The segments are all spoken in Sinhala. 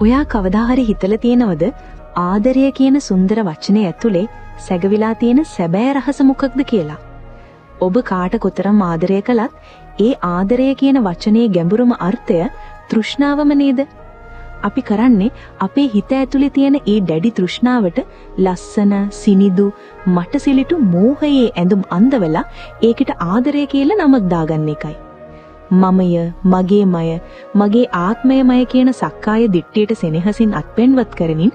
ඔයා කවදා හරි හිතලා තියෙනවද ආදරය කියන සුන්දර වචනේ ඇතුලේ සැගවිලා තියෙන සැබෑ රහස මොකක්ද කියලා? ඔබ කාට කොතරම් ආදරය කළත් ඒ ආදරය කියන වචනේ ගැඹුරුම අර්ථය තෘෂ්ණාවම නේද? අපි කරන්නේ අපේ හිත ඇතුලේ තියෙන ඒ දැඩි තෘෂ්ණාවට ලස්සන, සිනිදු, මටසිලිටු මෝහයේ ඇඳුම් අඳවලා ඒකට ආදරය කියලා නමක් දාගන්න එකයි. මමය, මගේමය, මගේ ආත්මයමය කියන සක්කාය දිට්ඨියට සෙනෙහසින් අත්පෙන්වත් කරමින්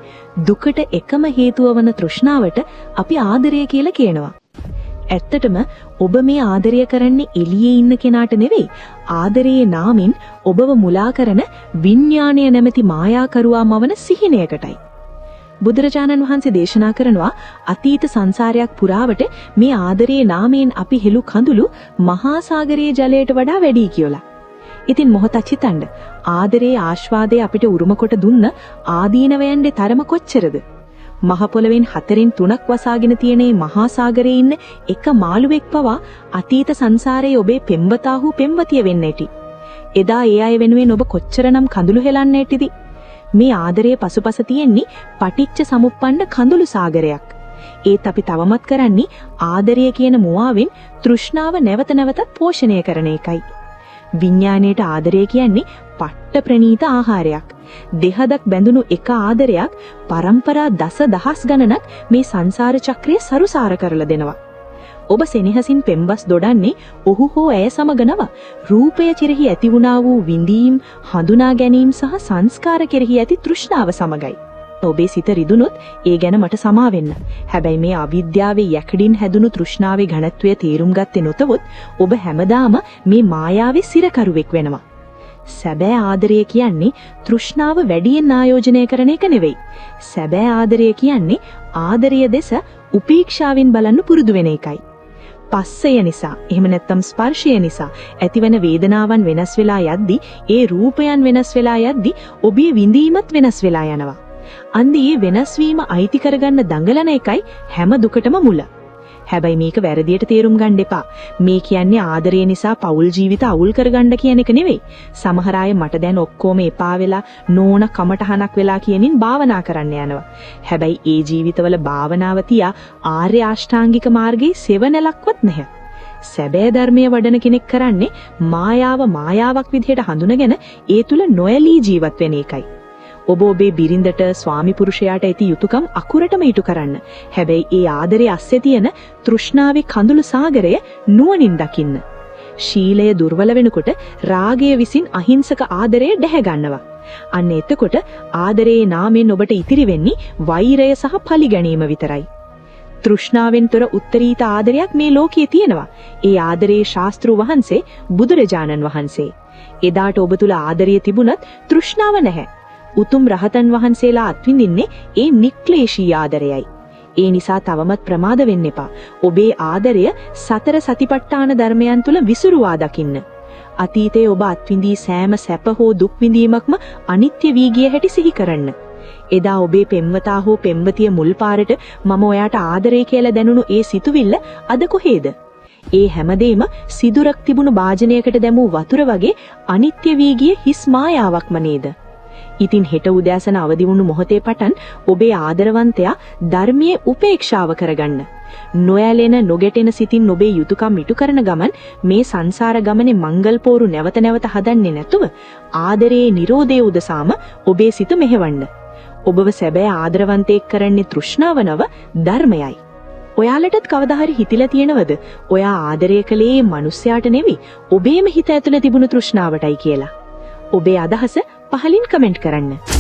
දුකට එකම හේතුව වන තෘෂ්ණාවට අපි ආදරය කියලා කියනවා. ඇත්තටම ඔබ මේ ආදරය කරන්නේ එළියේ ඉන්න කෙනාට නෙවෙයි, ආදරයේ නාමින් ඔබව මුලා කරන විඥාණය නැමැති මායාකරුවා මවන සිහිනයකටයි. බුදුරජාණන් වහන්සේ දේශනා කරනවා අතීත සංසාරයක් පුරාවට මේ ආදරයේ නාමයෙන් අපි හෙළු කඳුළු මහා සාගරයේ ජලයට වඩා වැඩි කියලා. ඉතින් මොහොතක් හිතන්න, ආදරයේ ආස්වාදය අපිට උරුම කොට දුන්න ආදීනවයන්ගේ තරම කොච්චරද? මහ පොළවෙන් 4න් 3ක් වසාගෙන තියෙන මේ මහා සාගරයේ ඉන්න එක මාළුවෙක් පවා අතීත සංසාරයේ ඔබේ පෙම්වතා හෝ පෙම්වතිය වෙන්න ඇති. එදා ඒ අය වෙනුවෙන් ඔබ කොච්චරනම් කඳුළු හෙලන්න ඇතිද? මේ ආදරයේ පසුපස තියෙන්නේ පටිච්ච සමුප්පන්න කඳුළු සාගරයක්. ඒත් අපි තවමත් කරන්නේ ආදරය කියන මුවාවෙන් තෘෂ්ණාව නැවත නැවතත් පෝෂණය කරන එකයි. විඥාණයට ආදරය කියන්නේ පට්ට ප්‍රණීත ආහාරයක්. දෙහදක් බැඳුණු එක ආදරයක් පරම්පරා දසදහස් ගණනක් මේ සංසාර චක්‍රය සරුසාර කරලා දෙනවා. ඔබ සෙනෙහසින් පෙම්බස් දොඩන්නේ ඔහු හෝ ඇය සමගනව රූපය කෙරෙහි ඇති වුණා වූ විඳීම්, හඳුනා ගැනීම සහ සංස්කාර කෙරෙහි ඇති තෘෂ්ණාව සමගයි. ඔබේ සිත රිදුනොත් ඒ ගැන මට සමා වෙන්න. හැබැයි මේ අවිද්‍යාවේ යකඩින් හැදුණු තෘෂ්ණාවේ ඝනත්වය තේරුම් ගත්තේ නොතවොත් ඔබ හැමදාම මේ මායාවේ සිරකරුවෙක් වෙනවා. සැබෑ ආදරය කියන්නේ තෘෂ්ණාව වැඩියෙන් ආයෝජනය කරන එක නෙවෙයි. සැබෑ ආදරය කියන්නේ ආදරය දෙස උපේක්ෂාවෙන් බලන්න පුරුදු වෙන එකයි. පස්සය නිසා, එහෙම නැත්නම් ස්පර්ශය නිසා ඇතිවන වේදනාවන් වෙනස් වෙලා යද්දි, ඒ රූපයන් වෙනස් වෙලා යද්දි ඔබේ විඳීමත් වෙනස් වෙලා යනවා. අන්දී වෙනස් වීම අයිති කරගන්න දඟලන එකයි හැම දුකටම මුල. හැබැයි මේක වැරදියට තේරුම් ගන්න එපා. මේ කියන්නේ ආදරය නිසා පෞල් ජීවිත අවුල් කරගන්න කියන එක නෙවෙයි. සමහර අය මට දැන් ඔක්කොම එපා වෙලා නෝන කමටහනක් වෙලා කියනින් භාවනා කරන්න යනවා. හැබැයි ඒ ජීවිතවල භාවනාව තියා ආර්ය අෂ්ටාංගික මාර්ගයේ සෙවණලක්වත් නැහැ. සැබෑ ධර්මයේ වඩන කෙනෙක් කරන්නේ මායාව මායාවක් විදිහට හඳුනගෙන ඒ තුල නොයලී ජීවත් වෙන එකයි. ඔබ ඔබේ බිරිඳට, ස්වාමි පුරුෂයාට ඇති යුතුයකම් අකුරටම ඉටු කරන්න. හැබැයි ඒ ආදරයේ අස්සේ තියෙන තෘෂ්ණාවේ කඳුළු සාගරය නුවණින් දකින්න. ශීලය දුර්වල වෙනකොට රාගය විසින් අහිංසක ආදරය දැහැ ගන්නවා. අන්න එතකොට ආදරයේ නාමයෙන් ඔබට ඉතිරි වෙන්නේ වෛරය සහ පරිගැනීම විතරයි. තෘෂ්ණාවෙන් තොර උත්තරීත ආදරයක් මේ ලෝකයේ තියෙනවා. ඒ ආදරයේ ශාස්ත්‍රු වහන්සේ බුදුරජාණන් වහන්සේ. එදාට ඔබ තුල ආදරය තිබුණත් තෘෂ්ණාව නැහැ. උතුම් රහතන් වහන්සේලා අත්විඳින්නේ ඒ නික්ලේශී ආදරයයි. ඒ නිසා තවමත් ප්‍රමාද වෙන්න එපා. ඔබේ ආදරය සතර සතිපට්ඨාන ධර්මයන් තුල විසුරුවා දකින්න. අතීතයේ ඔබ අත්විඳී සෑම සැප හෝ දුක් විඳීමක්ම අනිත්‍ය වී ගිය හැටි සිහි කරන්න. එදා ඔබේ පෙම්වතා හෝ පෙම්වතිය මුල් පාරට මම ඔයාට ආදරේ කියලා දැනුණු ඒ සිතුවිල්ල අද කොහේද? ඒ හැමදේම සිදුරක් තිබුණු භාජනයකට දැමූ වතුර වගේ අනිත්‍ය වී ගිය හිස් මායාවක්ම නේද? ඉතින් හෙට උදෑසන අවදි වුණු මොහොතේ පටන් ඔබේ ආදරවන්තයා ධර්මයේ උපේක්ෂාව කරගන්න. නොයැලෙන නොගැටෙන සිතින් ඔබේ යුතුයකම් ඉටු කරන ගමන් මේ සංසාර ගමනේ මංගල් පෝරු නැවත නැවත හදන්නේ නැතුව ආදරයේ නිරෝධය උදසාම ඔබේ සිත මෙහෙවන්න. ඔබව සැබෑ ආදරවන්තයෙක් කරන්නේ තෘෂ්ණාව නව ධර්මයයි. ඔයාලටත් කවදා හරි හිතිලා තියෙනවද ඔයා ආදරය කළේ මිනිස්යාට නෙවෙයි ඔබේම හිත ඇතුලේ තිබුණු තෘෂ්ණාවටයි කියලා? ඔබේ අදහස පහලින් කමෙන්ට් කරන්න.